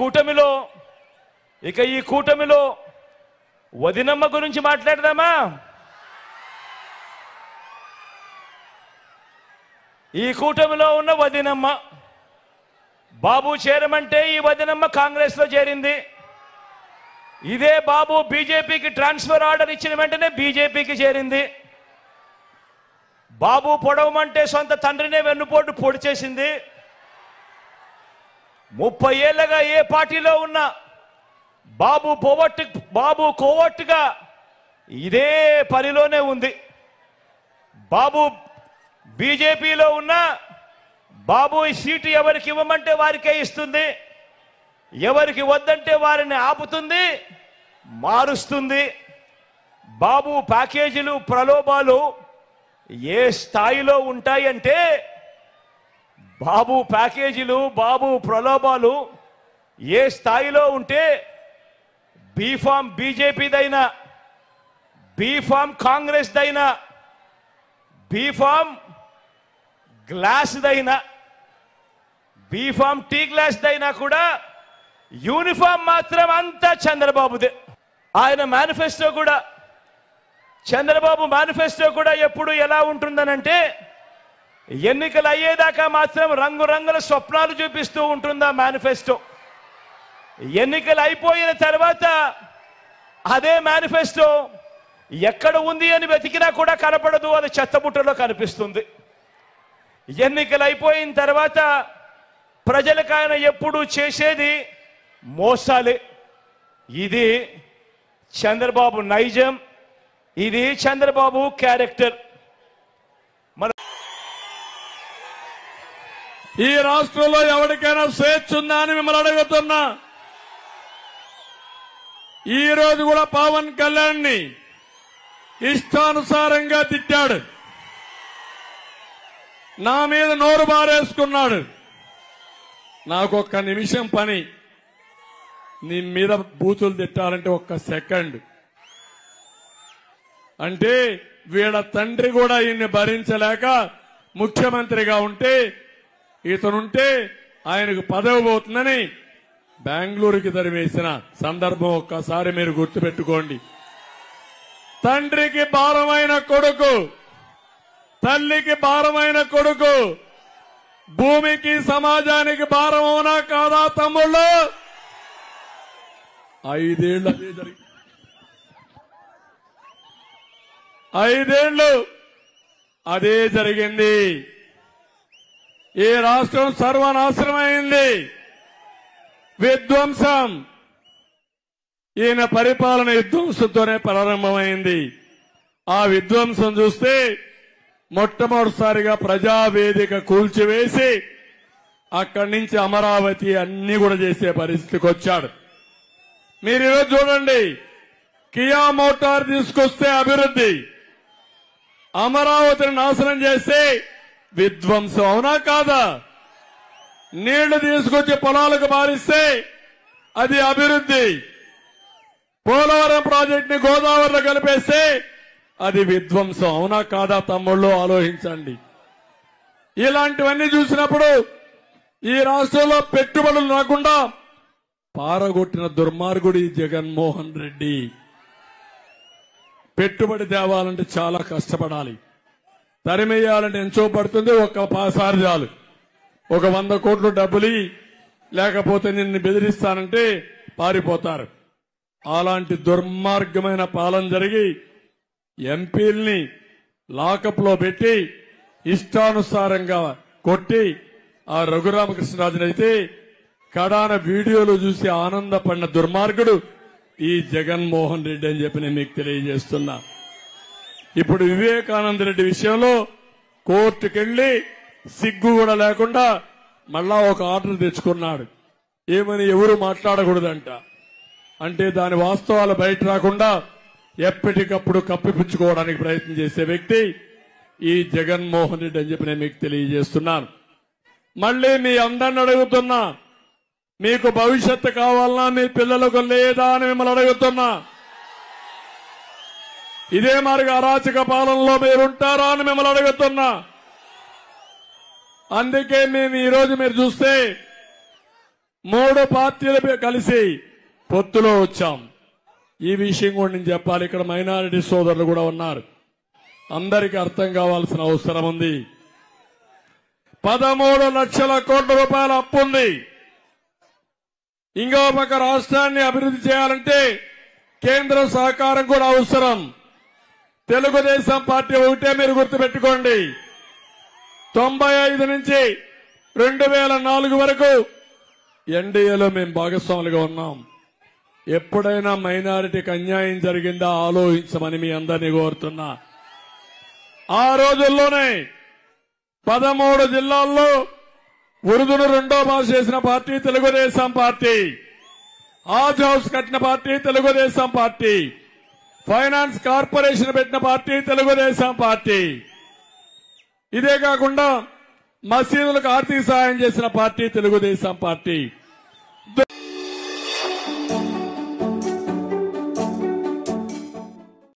కూటమిలో వదినమ్మ గురించి మాట్లాడదామా? ఈ కూటమిలో ఉన్న వదినమ్మ బాబు చేరమంటే ఈ వదినమ్మ కాంగ్రెస్ లో చేరింది. ఇదే బాబు బీజేపీకి ట్రాన్స్ఫర్ ఆర్డర్ ఇచ్చిన వెంటనే బీజేపీకి చేరింది. బాబు పొడవమంటే సొంత తండ్రినే వెన్నుపోటు పొడి చేసింది. 30 ఏళ్లుగా ఏ పార్టీలో ఉన్నా బాబు కోవట్టుగా ఇదే పనిలోనే ఉంది. బాబు బీజేపీలో ఉన్న బాబు ఈ సీటు ఎవరికి ఇవ్వమంటే వారికే ఇస్తుంది, ఎవరికి వద్దంటే వారిని ఆపుతుంది, మారుస్తుంది. బాబు ప్యాకేజీలు ప్రలోభాలు ఏ స్థాయిలో ఉంటాయంటే బాబు ప్యాకేజీలు బాబు ప్రలోభాలు ఏ స్థాయిలో ఉంటే బీఫామ్ బీజేపీదైనా, బీఫామ్ కాంగ్రెస్దైనా, బీఫామ్ గ్లాస్దైనా, బీఫామ్ టీ గ్లాస్దైనా కూడా యూనిఫామ్ మాత్రం అంతా చంద్రబాబుదే. ఆయన మేనిఫెస్టో కూడా, చంద్రబాబు మేనిఫెస్టో కూడా ఎప్పుడు ఎలా ఉంటుందనంటే ఎన్నికలు అయ్యేదాకా మాత్రం రంగురంగుల స్వప్నాలు చూపిస్తూ ఉంటుందా మేనిఫెస్టో. ఎన్నికలు అయిపోయిన తర్వాత అదే మేనిఫెస్టో ఎక్కడ ఉంది అని వెతికినా కూడా కనపడదు, అది చెత్తబుట్టలో కనిపిస్తుంది. ఎన్నికలు అయిపోయిన తర్వాత ప్రజలకు ఆయన ఎప్పుడు చేసేది మోసాలే. ఇది చంద్రబాబు నైజం, ఇది చంద్రబాబు క్యారెక్టర్. ఈ రాష్ట్రంలో ఎవరికైనా స్వేచ్ఛ ఉందా అని మిమ్మల్ని అడుగుతున్నా. ఈ రోజు కూడా పవన్ కళ్యాణ్ ని ఇష్టానుసారంగా తిట్టాడు, నా మీద నోరు బారేసుకున్నాడు. నాకొక్క నిమిషం పని, నీ మీద బూతులు తిట్టాలంటే ఒక్క సెకండ్. అంటే వీళ్ళ తండ్రి కూడా ఈయన్ని భరించలేక ముఖ్యమంత్రిగా ఉంటే, ఇతనుంటే ఆయనకు పదవి పోతుందని బెంగళూరుకి తరిమేసిన సందర్భం ఒక్కసారి మీరు గుర్తుపెట్టుకోండి. తండ్రికి భారమైన కొడుకు, తల్లికి భారమైన కొడుకు భూమికి సమాజానికి భారం అవునా కాదా తమ్ముళ్ళు? 5 ఏళ్ళు అదే జరిగింది. 5 ఏళ్ళు అదే జరిగింది. ఈ రాష్ట్రం సర్వనాశనమైంది, విధ్వంసం. ఈయన పరిపాలన విధ్వంసంతోనే ప్రారంభమైంది. ఆ విధ్వంసం చూస్తే మొట్టమొదటిసారిగా ప్రజావేదిక కూల్చివేసి అక్కడి నుంచి అమరావతి అన్ని కూడా చేసే పరిస్థితికి వచ్చాడు. మీరు ఈరోజు చూడండి, కియా మోటార్ తీసుకొస్తే అభివృద్ధి, అమరావతిని నాశనం చేస్తే విధ్వంసం. అవునా కాదా? నీళ్లు తీసుకొచ్చి పొలాలకు బారిస్తే అది అభివృద్ధి. పోలవరం ప్రాజెక్టుని గోదావరిలో కలిపేస్తే అది విధ్వంసం. అవునా కాదా తమ్ముళ్ళు? ఆలోచించండి. ఇలాంటివన్నీ చూసినప్పుడు ఈ రాష్ట్రంలో పెట్టుబడులు రాకుండా పారగొట్టిన దుర్మార్గుడు ఈ జగన్మోహన్ రెడ్డి. పెట్టుబడి తేవాలంటే చాలా కష్టపడాలి, తరిమేయాలంటే ఎంతో పడుతుంది. ఒక్కసారి చాలు, ఒక 100 కోట్లు డబ్బులు లేకపోతే నిన్ను బెదిరిస్తానంటే పారిపోతారు. అలాంటి దుర్మార్గమైన పాలన జరిగి ఎంపీల్ని లాకప్ లో పెట్టి ఇష్టానుసారంగా కొట్టి ఆ రఘురామకృష్ణరాజునైతే కడాన వీడియోలు చూసి ఆనందపడిన దుర్మార్గుడు ఈ జగన్మోహన్ రెడ్డి అని చెప్పి నేను మీకు తెలియజేస్తున్నా. ఇప్పుడు వివేకానంద రెడ్డి విషయంలో కోర్టుకెళ్లి సిగ్గు కూడా లేకుండా మళ్ళా ఒక ఆర్డర్ తెచ్చుకున్నాడు. ఏమని ఎవరు మాట్లాడకూడదంట. అంటే దాని వాస్తవాలు బయట రాకుండా ఎప్పటికప్పుడు కప్పిపుచ్చుకోవడానికి ప్రయత్నం చేసే వ్యక్తి ఈ జగన్మోహన్ రెడ్డి అని చెప్పి నేను మీకు తెలియజేస్తున్నాను. మళ్లీ మీ అందరిని అడుగుతున్నా, మీకు భవిష్యత్తు కావాలన్నా మీ పిల్లలకు లేదా అని మిమ్మల్ని అడుగుతున్నా. ఇదే మరి అరాచక పాలనలో మీరుంటారా అని మిమ్మల్ని అడుగుతున్నా. అందుకే మేము ఈ రోజు మీరు చూస్తే 3 పార్టీలు కలిసి పొత్తులో వచ్చాం. ఈ విషయం కూడా నేను చెప్పాలి. ఇక్కడ మైనారిటీ సోదరులు కూడా ఉన్నారు. అందరికీ అర్థం కావాల్సిన అవసరం ఉంది. 13 లక్షల కోట్ల రూపాయల అప్పు ఉంది. ఇంకో పక్క రాష్ట్రాన్ని అభివృద్ధి చేయాలంటే కేంద్ర సహకారం కూడా అవసరం. తెలుగుదేశం పార్టీ ఒకటే మీరు గుర్తుపెట్టుకోండి. 95 నుంచి 2004 వరకు ఎన్డీఏలో మేము భాగస్వాములుగా ఉన్నాం. ఎప్పుడైనా మైనారిటీకి అన్యాయం జరిగిందా ఆలోచించమని మీ అందరినీ కోరుతున్నా. ఆ రోజుల్లోనే 13 జిల్లాల్లో ఉర్దూను 2వ భాష చేసిన party Telugu Desam party. Haj house కట్టిన party Telugu Desam party. Finance corporation పెట్టిన పార్టీ తెలుగుదేశం పార్టీ. ఇదే కాకుండా మసీదులకు ఆర్థిక సహాయం చేసిన పార్టీ తెలుగుదేశం పార్టీ.